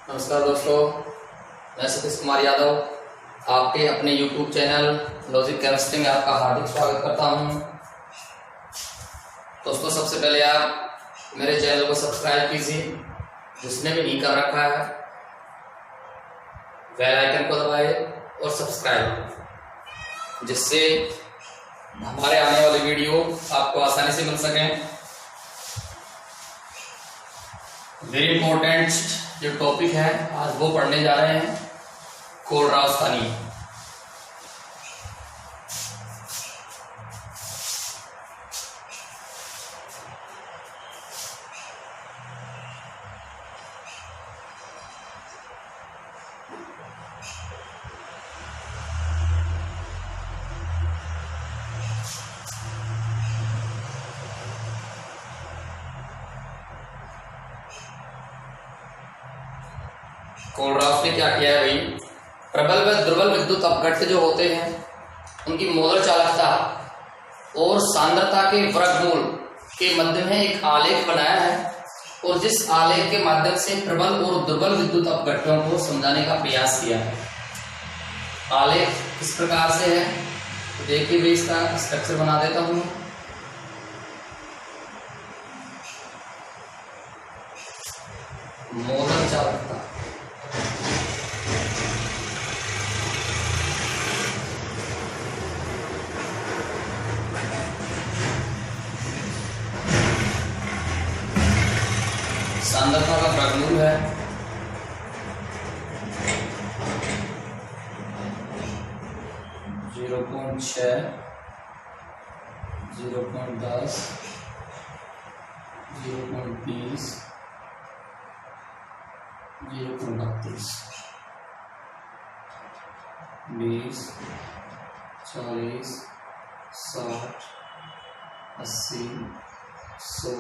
नमस्कार दोस्तों, मैं सतीश कुमार यादव आपके अपने YouTube चैनल लॉजिक केमिस्ट्री में आपका हार्दिक स्वागत करता हूं। दोस्तों, सबसे पहले आप मेरे चैनल को सब्सक्राइब कीजिए, जिसने भी नहीं कर रखा है बेल आइकन को दबाइए और सब्सक्राइब, जिससे हमारे आने वाले वीडियो आपको आसानी से मिल सकें। वेरी इंपॉर्टेंट जो टॉपिक है आज वो पढ़ने जा रहे हैं, कोलरास का नियम। कोलरास ने क्या किया है भाई, प्रबल व दुर्बल विद्युत अपघट्ट जो होते हैं उनकी मोलर चालकता और सांद्रता के वर्गमूल के मध्य में एक आलेख बनाया है और जिस आलेख के माध्यम से प्रबल और दुर्बल विद्युत अपघट्टों को समझाने का प्रयास किया है। आलेख किस प्रकार से है तो देखिए, मैं इसका स्ट्रक्चर बना देता हूं। मोलर चालकता, सांद्रता का वर्गमूल है, जीरो पॉइंट 6, 0.10, 0.20, 0.32, 20, 40, 60, 80, 100,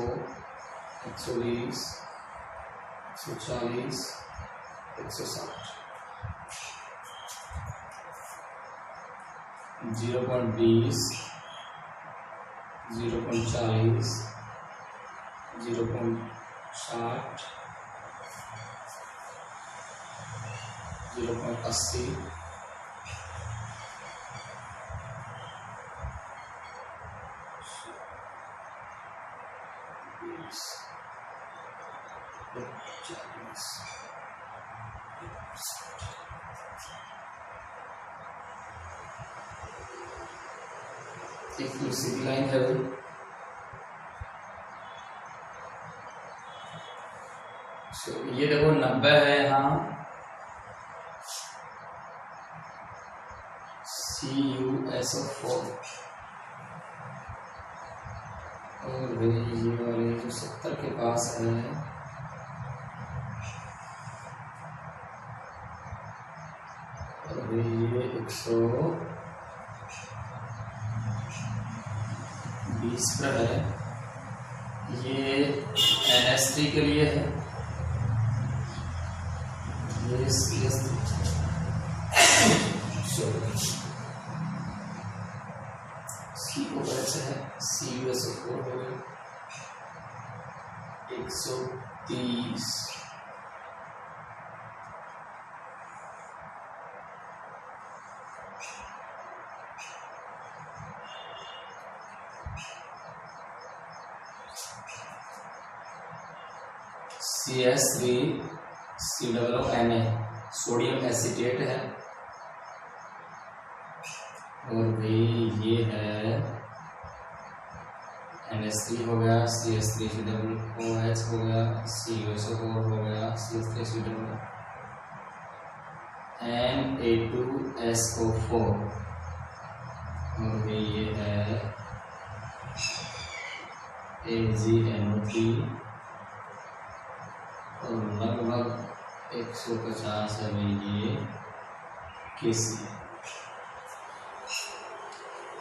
120, 140, 160, 0.20, 0.40, 0.60, 0.80, 40, एक सीधी लाइन है भाई। ये देखो 90 है यहाँ, CuSO4 और ये वाले जो 70 के पास है और ये 120 पर है, ये NH3 के लिए है, ये CS3 COS है, CuSO4 हो गया 130, CS3 COONA सोडियम एसीटेट है और भाई ये है NH3 हो गया, CH3COOH हो गया, CuSO4 हो गया, CH3COOH, Na2SO4 और भाई ये है AgNO3 और लगभग 150 है भाई ये KC।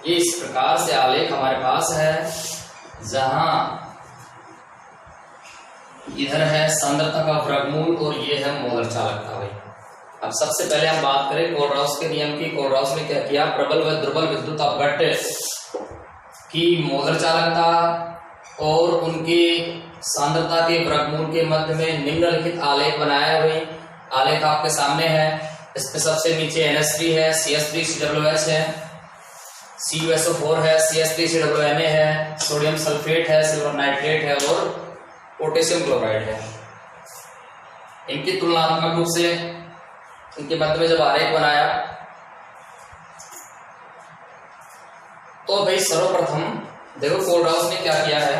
ये इस प्रकार से आलेख हमारे पास है, जहां इधर है सांद्रता का वर्गमूल और ये है मोलर चालकता भाई। अब सबसे पहले हम बात करें कोलरास के नियम की। कोलरास ने क्या किया, प्रबल व दुर्बल विद्युत अपघट्ट की मोलर चालकता और उनकी सांद्रता के वर्गमूल के मध्य में निम्नलिखित आलेख बनाया हुए। आलेख आपके सामने है। इसमें सबसे नीचे NH3 है, CH3COOH है, CuSO4 है, CH3COONA है, सोडियम सल्फेट है, सिल्वर नाइट्रेट है और पोटेशियम क्लोराइड है। इनकी तुलनात्मक रूप से इनके मध्य में जब आरेख बनाया तो भाई सर्वप्रथम देखो कोलराउस ने क्या किया है,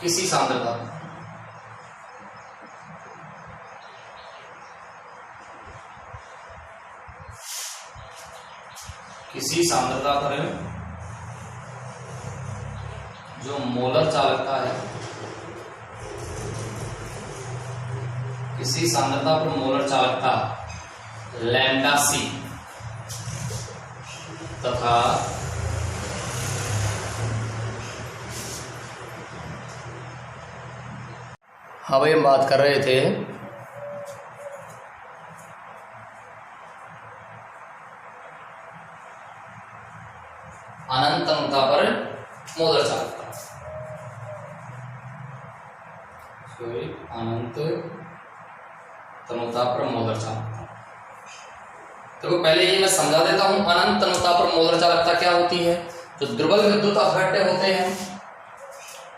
किसी सांद्रता पर जो मोलर चालकता है, किसी सांद्रता पर मोलर चालकता लैम्डा सी तथा हम बात कर रहे थे अनंत तनुता पर मोलर चालकता, अनंत तनुता पर मोलर चालकता। तो पहले ये मैं समझा देता हूं अनंत तनुता पर मोलर चालकता क्या होती है। जो दुर्बल विद्युत अपघट्य होते हैं,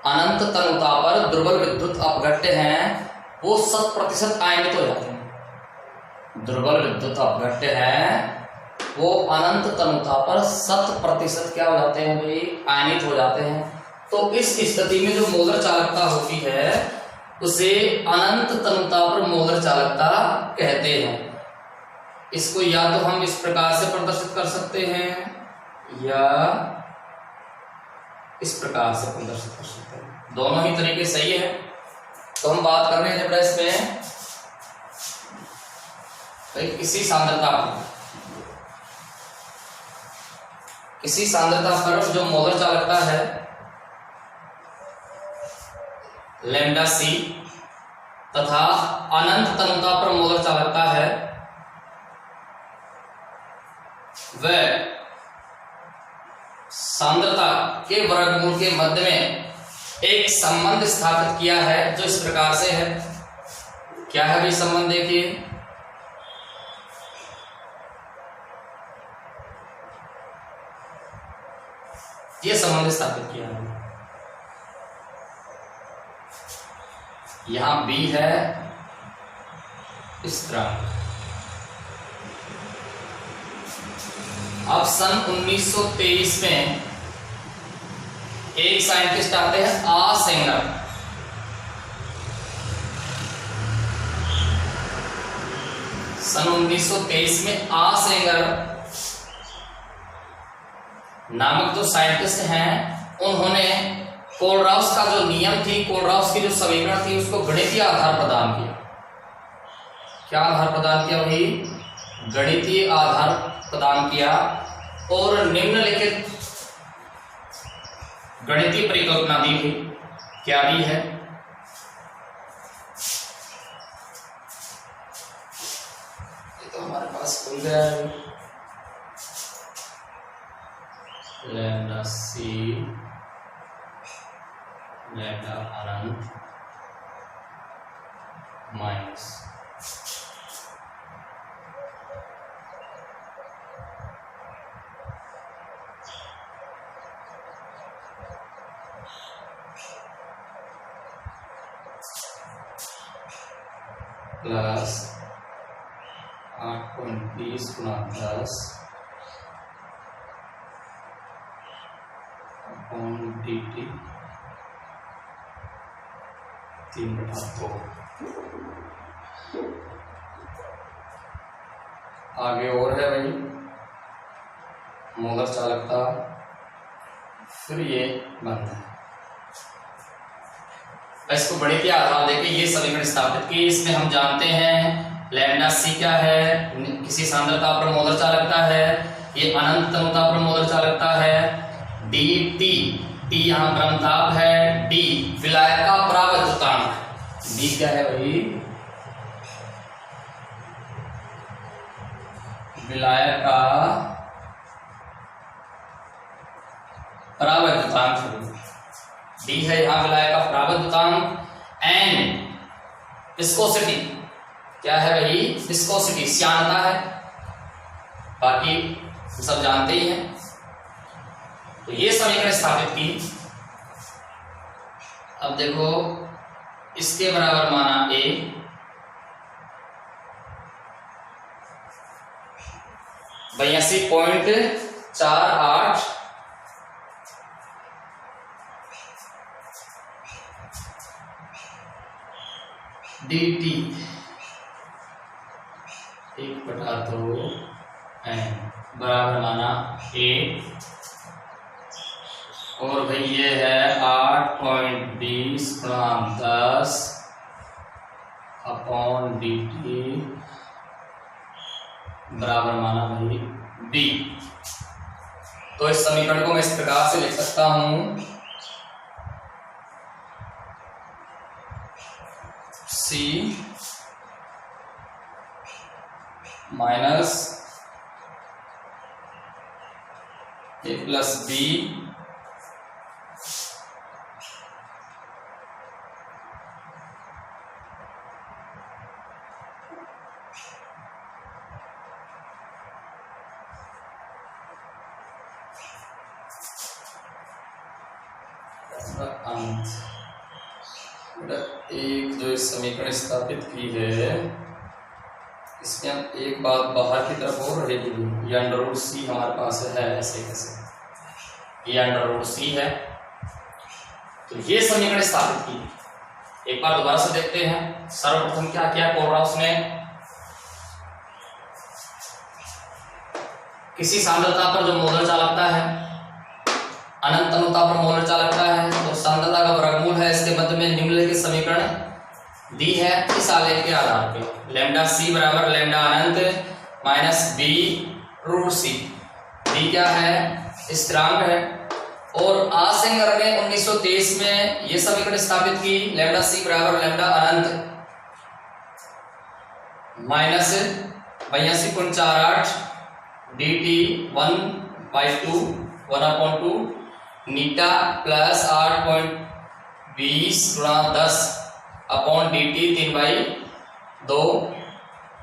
अनंत तनुता पर दुर्बल विद्युत अपघट्य हैं, वो 100% आयनित हो जाते हैं। दुर्बल विद्युत अपघट्य हैं वो अनंत तनुता पर 100% क्या हो जाते हैं भाई, आयनित हो जाते हैं। तो इस स्थिति में जो मोलर चालकता होती है उसे अनंत तनुता पर मोलर चालकता कहते हैं। इसको या तो हम इस प्रकार से प्रदर्शित कर सकते हैं या इस प्रकार से प्रदर्शित कर सकते हैं, दोनों ही तरीके सही है। तो हम बात कर रहे हैं जब इसमें किसी सांद्रता पर जो मोलर चालकता है लैम्डा सी तथा अनंत तनुता पर मोलर चालकता है वह सांद्रता के वर्गमूल के मध्य में एक संबंध स्थापित किया है जो इस प्रकार से है। क्या है भाई संबंध, देखिए ये संबंध स्थापित किया है। यहां B है इस तरह। अब सन 1923 में एक साइंटिस्ट आते हैं आ सेंगर। सन 1923 में आ सेंगर नामक जो साइंटिस्ट हैं उन्होंने कोलराउस का जो नियम थी, कोलराउस की जो समीकरण थी उसको गणितीय आधार प्रदान किया। क्या आधार प्रदान किया भाई, गणितीय आधार प्रदान किया और निम्नलिखित गणितीय परिकल्पना दी थी। क्या दी है, ये तो हमारे पास खुल गया है। लैम्डा सी लैम्डा अनंत माइनस प्लस 8.20 गुणा 10 अपॉन dt 3/2। आगे और है भाई मोलर चालकता, फिर ये बंद है। इसको बड़े के आधार देके ये समीकरण स्थापित किए। इसमें हम जानते हैं लैम्डा सी क्या है, किसी सांद्रता पर मोलर चालकता है, ये अनंत तनुता पर मोलर चालकता है। डी टी, टी यहाँ क्रमताप है, डी विलायक का परावैद्युतांक, डी क्या है भाई, विलायक का परावैद्युतांक, डी है यहाँ विलायक का परावैद्युतांक, एन विस्कोसिटी क्या है भाई? विस्कोसिटी श्यानता है, बाकी सब जानते ही हैं। तो ये समीकरण स्थापित की। अब देखो इसके बराबर माना A, 82.48 dt 1/2 बराबर माना A, और भाई ये है 8.20/10 अपॉन dt बराबर माना भाई B। तो इस समीकरण को मैं इस प्रकार से लिख सकता हूं, C minus A plus B अंत। एक जो इस समीकरण स्थापित की है इसमें हम एक बात बाहर की तरफ और रहेगी, ये √C हमारे पास है, ऐसे कैसे ये √C है। तो ये समीकरण स्थापित की। एक बार दोबारा से देखते हैं। सर्वप्रथम क्या किया कोलराउस ने? किसी सांद्रता पर जो मोलर चालकता है, अनंत तनुता पर मोलर चालकता है, तो सांद्रता का वर्गमूल है इसके मध्य में निम्नलिखित समीकरण दी है इस आलेख के आधार पे। λc बराबर लैम्डा अनंत माइनस b √c। b क्या है? स्थिरांक है। और आसेंगर ने 1923 में ये समीकरण स्थापित की, λc बराबर लैम्डा अनंत माइनस 82.48 dt 1/2 नीटा प्लस 8.20/10 अपॉन dt 3/2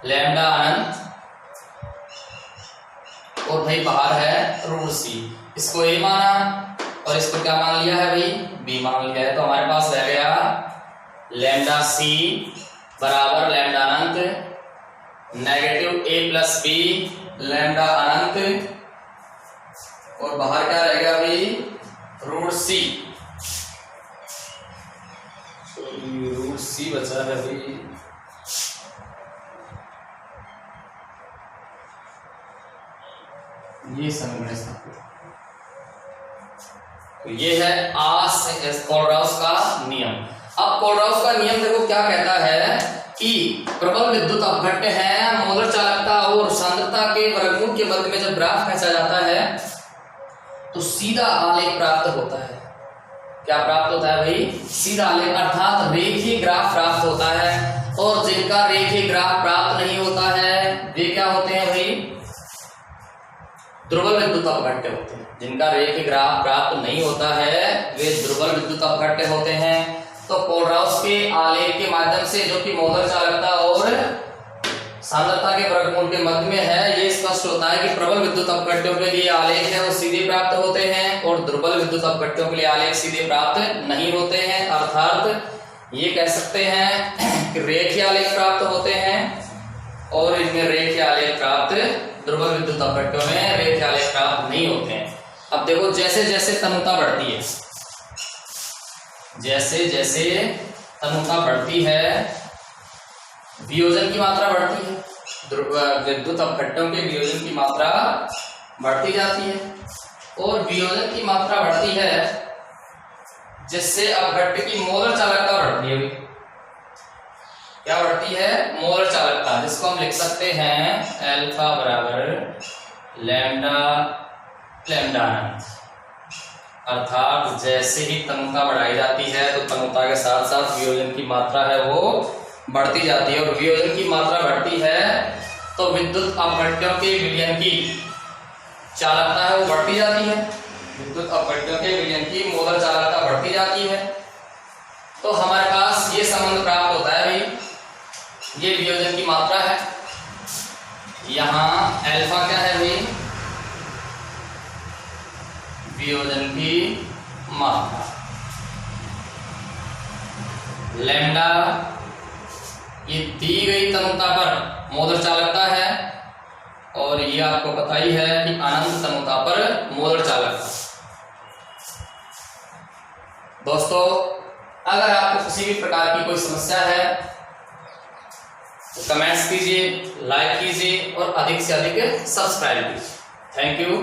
लैम्डा अनंत, और भाई बाहर है √c। इसको A माना और इसको क्या मान लिया है भाई? B मान लिया है। तो हमारे पास रह गया λc बराबर लैम्डा अनंत negative A plus B lambda अनंत, और बाहर क्या रह गया भाई? √c। √c बचा है भाई। ये समीकरण स्थापित। तो ये है कोलराउस का नियम। अब कोलराउस का नियम देखो क्या कहता है कि प्रबल विद्युत अपघट्य है, मोलर चालकता और सांद्रता के वर्गमूल के मध्य में जब ग्राफ खींचा जाता है तो सीधा आलेख प्राप्त होता है। क्या प्राप्त होता है भाई? सीधा आलेख, अर्थात रेखीय ग्राफ प्राप्त होता है। और जिनका रेखीय ग्राफ प्राप्त नहीं होता है वे क्या होते हैं भाई? दुर्बल विद्युत अपघट्य होते हैं। जिनका रेखीय ग्राफ प्राप्त नहीं होता है वे दुर्बल विद्युत अपघट्य होते हैं। तो कोलराउस के आलेख के माध्यम से, जो कि मोलर चालकता और सांद्रता के वर्गमूल के मध्य में है, ये स्पष्ट होता है कि प्रबल विद्युत अपघट्यों के लिए आलेख है वो सीधे प्राप्त होते हैं और दुर्बल विद्युत अपघट्यों के लिए आलेख सीधे प्राप्त नहीं होते हैं। अर्थात ये कह सकते हैं कि रेखीय आलेख प्राप्त होते हैं और इनमें रेखीय आलेख प्राप्त, दुर्बल विद्युत अपघट्यों में रेखीय आलेख प्राप्त नहीं होते हैं। अब देखो जैसे जैसे तनुता बढ़ती है, जैसे जैसे तनुता बढ़ती है वियोजन की मात्रा बढ़ती है, विद्युत अपघट्यों के वियोजन की मात्रा बढ़ती जाती है। और वियोजन की मात्रा बढ़ती है जिससे अपघट्य की मोलर चालकता बढ़ती है। क्या बढ़ती है? मोलर चालकता, जिसको हम लिख सकते हैं अल्फा बराबर लैम्डा लैम्डा अनंत। अर्थात जैसे ही तनुता बढ़ाई जाती है तो तनुता के साथ साथ वियोजन की मात्रा है वो बढ़ती जाती है। और वियोजन की मात्रा बढ़ती है तो विद्युत अपघट्यों के विलयन की चालकता है वो बढ़ती जाती है। विद्युत अपघट्यों के विलयन की मोलर चालकता बढ़ती जाती है। तो हमारे पास ये संबंध प्राप्त होता है भाई मात्रा है, यहाँ अल्फा क्या है भाई, वियोजन की मात्रा, लैम्डा ये दी गई तनुता पर मोलर चालकता है, और ये आपको पता ही है कि अनंत तनुता पर मोलर चालकता। दोस्तों, अगर आपको किसी भी प्रकार की कोई समस्या है तो कमेंट्स कीजिए, लाइक कीजिए और अधिक से अधिक सब्सक्राइब कीजिए। Thank you.